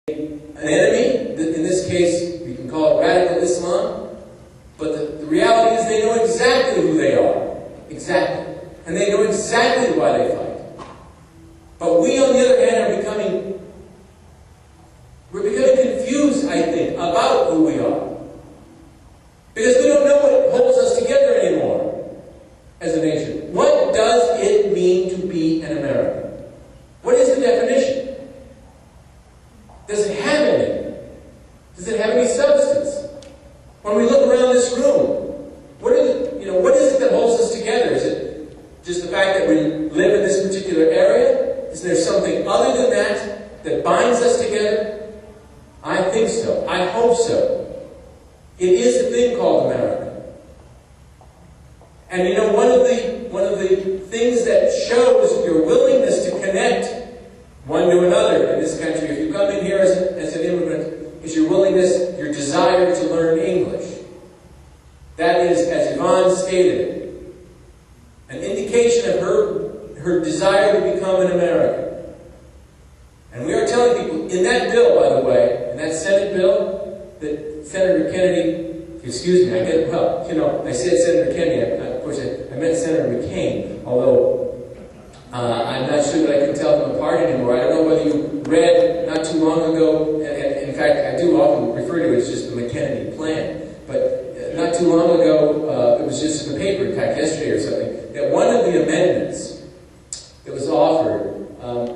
an enemy. In this case, we can call it radical Islam. But the reality is they know exactly who they are. Exactly. And they know exactly why they fight. But we, on the other hand, are becoming confused, I think, about who we are. Because we don't know what holds us together anymore as a nation. What does it mean to be an American? What is the definition? Does it have any? Does it have any substance? When we look around this room, what is it that holds us together? Is it just the fact that we live in this particular area? Is there something other than that binds us together? I think so. I hope so. It is a thing called America. And one of the things that shows your willingness to connect one to another in this country, if you come in here as an immigrant, is your willingness, your desire to learn English. That is, as Yvonne stated, an indication of her desire to become an American. And we are telling people, in that bill, by the way, in that Senate bill, that Senator Kennedy, excuse me, I said Senator Kennedy, of course I meant Senator McCain, although I'm not sure that I can tell them apart anymore. I don't know whether you read not too long ago, and in fact I do often refer to it as just the McKennedy plan, but not too long ago, it was just in the paper, in fact yesterday or something, that one of the amendments that was offered,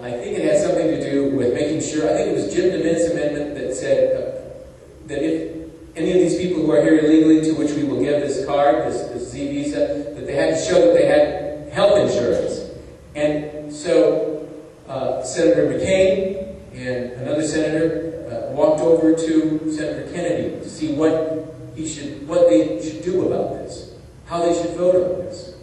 I think it had something to do with making sure, I think it was Jim DeMint's amendment that said that if any of these people who are here illegally, to which we will give this card, this Z visa, that they had to show that they had health insurance. And so Senator McCain and another senator walked over to Senator Kennedy to see what they should do about this, how they should vote on this.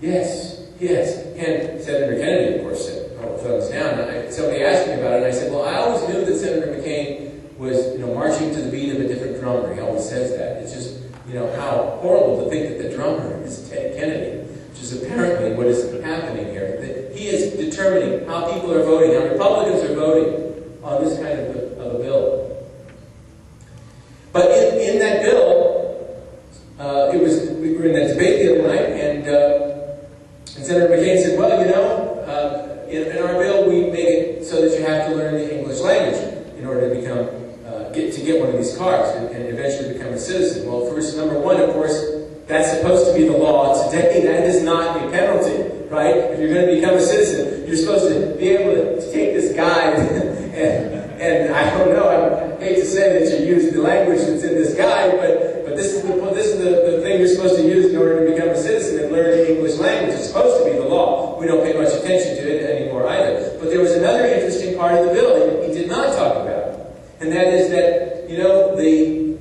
Yes. And Senator Kennedy, of course, said, "Oh, thumbs down." And somebody asked me about it, and I said, "Well, I always knew that Senator McCain was, marching to the beat of a different drummer. He always says that. It's just, how horrible to think that the drummer is Ted Kennedy, which is apparently what is happening here. That he is determining how people are voting, how Republicans are voting on this kind of a bill. But in that bill, we were in that debate the other night, and Senator McCain said, well, in our bill we make it so that you have to learn the English language in order to get one of these cards and eventually become a citizen. Well, first, number one, of course, that's supposed to be the law today. That is not a penalty, right? If you're going to become a citizen, you're supposed to be able to take this guide and I don't know, I hate to say that you use the language that's in this guide, but this is the thing you're supposed to use in order to become a citizen and learn the English language. It's supposed to be the law. We don't pay much attention to it anymore either. But there was another interesting part of the bill that he did not talk about. And that is that, the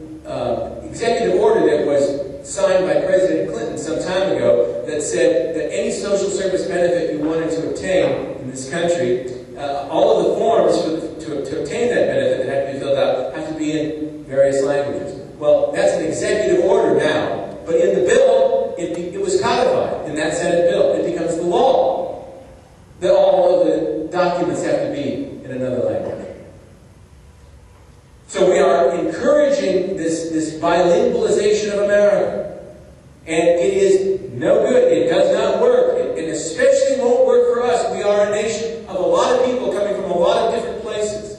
executive order that was signed by President Clinton some time ago that said that any social service benefit you wanted to obtain in this country, all of the forms to obtain that benefit that have to be filled out have to be in various languages. Well, that's an executive order now, but in the bill, it was codified in that Senate bill. It becomes the law that all of the documents have to be in another language. So we are encouraging this bilingualization of America. And it is no good. It does not work. It especially won't work for us. We are a nation of a lot of people coming from a lot of different places.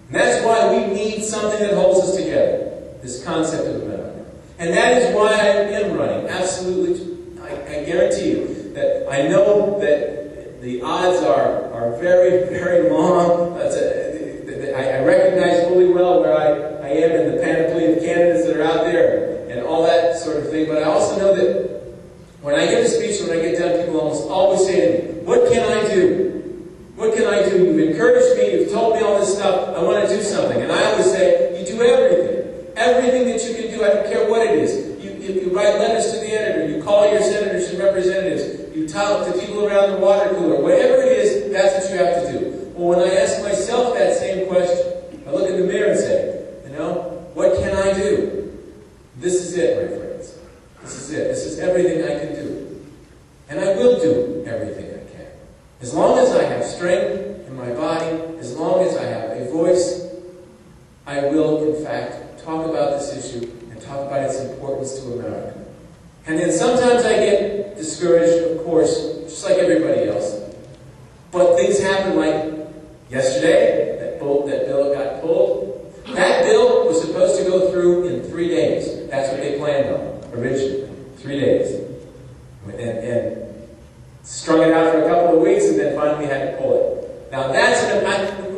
And that's why we need something that holds us together. This concept of America. And that is why I am running. Absolutely. I guarantee you that I know that the odds are very, very long. I recognize fully well where I am in the panoply of candidates that are out there and all that sort of thing. But I also know that when I give a speech, when I get done, people almost always say to me, what can I do? What can I do? You've encouraged me. You've told me all this stuff. I want to do something. And I always say, you do everything. Everything that you can do. I don't care what it is. You write letters to the editor. You call your senators and representatives. You talk to people around the water cooler. Whatever it is, that's what you have to do. Well, when I ask myself that same question, I look in the mirror and say, what can I do? This is it, my friends. This is it. This is everything I can do. And I will do everything I can. As long as I have strength in my body, as long as I have have a voice, I will, in fact, talk about this issue and talk about its importance to America. And then sometimes I get discouraged, of course, just like everybody else. But things happen like yesterday, that bill got pulled. That bill was supposed to go through in 3 days. That's what they planned on, originally. 3 days. And strung it out for a couple of weeks and then finally had to pull it. Now that's,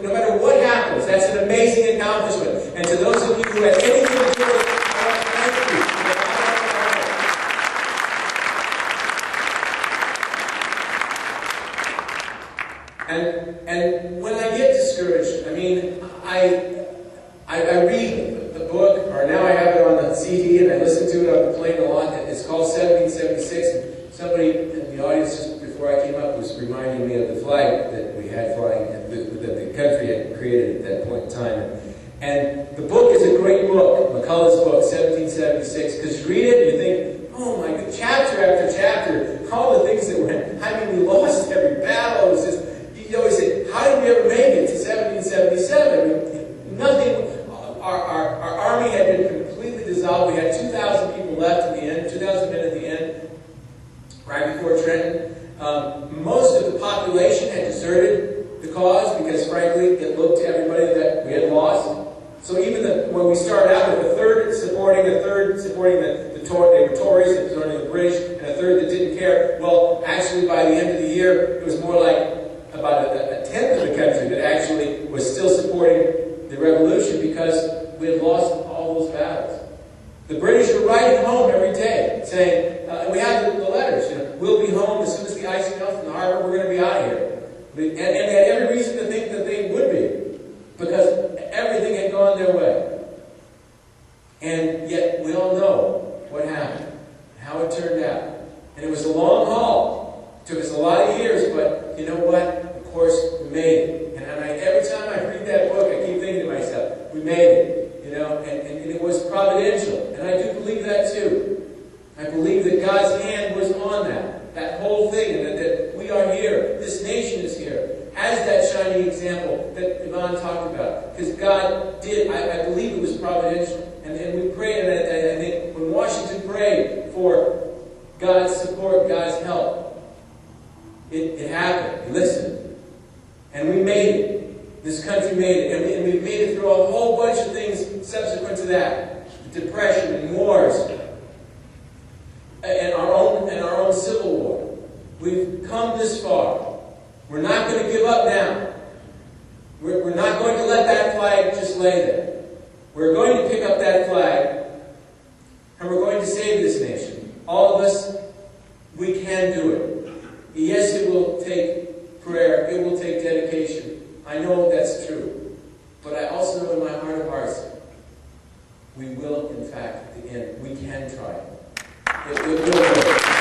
no matter what happens, that's an amazing accomplishment. And to those of you who have anything to do with it, thank you. And when I get discouraged, I mean, I read the book, or now I have it on the CD and I listen to it on the plane a lot. It's called 1776. And somebody in the audience just before I came up was reminding me of the flag that we had flying, that the country had created at that point in time. And the book is a great book, McCullough's book, 1776, because you read it and you think, oh my God, chapter after chapter, all the things that went, I mean, we lost every battle. It was just, you always say, how did we ever make it to 1777? I mean, nothing, our army had been completely dissolved. We had 2,000 people left at the end, 2,000 men at the end, right before Trenton. Most of the population had deserted the cause because, frankly, it looked to everybody that we had lost. So even when we started out with a third supporting the they were Tories, and supporting the British, and a third that didn't care. Well, actually, by the end of the year, it was more like about a tenth of the country that actually was still supporting the revolution because we had lost all those battles. The British were writing home every day, saying, and we have the letters, we'll be home as soon as the ice melts from the harbor, we're going to be out of here. And they had every reason to think that they would be, because everything had gone their way. And yet, we all know what happened, how it turned out. And it was a long haul. It took us a lot of years, but you know what? Of course, we made it. And every time I read that book, I keep thinking to myself, we made it, and it was providential. And I do believe that too. I believe that God's hand was on that whole thing, and that we are here. This nation is here. As that shining example that Yvonne talked about. Because God did, I believe it was providential. And we prayed, and I think when Washington prayed for God's support, God's help, it happened. He listened. And we made it. This country made it. And we made it through a whole bunch of things subsequent to that. Depression and wars. And our own civil war. We've come this far. We're not going to give up now. We're not going to let that flag just lay there. We're going to pick up that flag, and we're going to save this nation. All of us, we can do it. Yes, it will take prayer. It will take dedication. I know that's true. But I also know in my heart of hearts, we will, in fact, at the end, we can try it. It will work.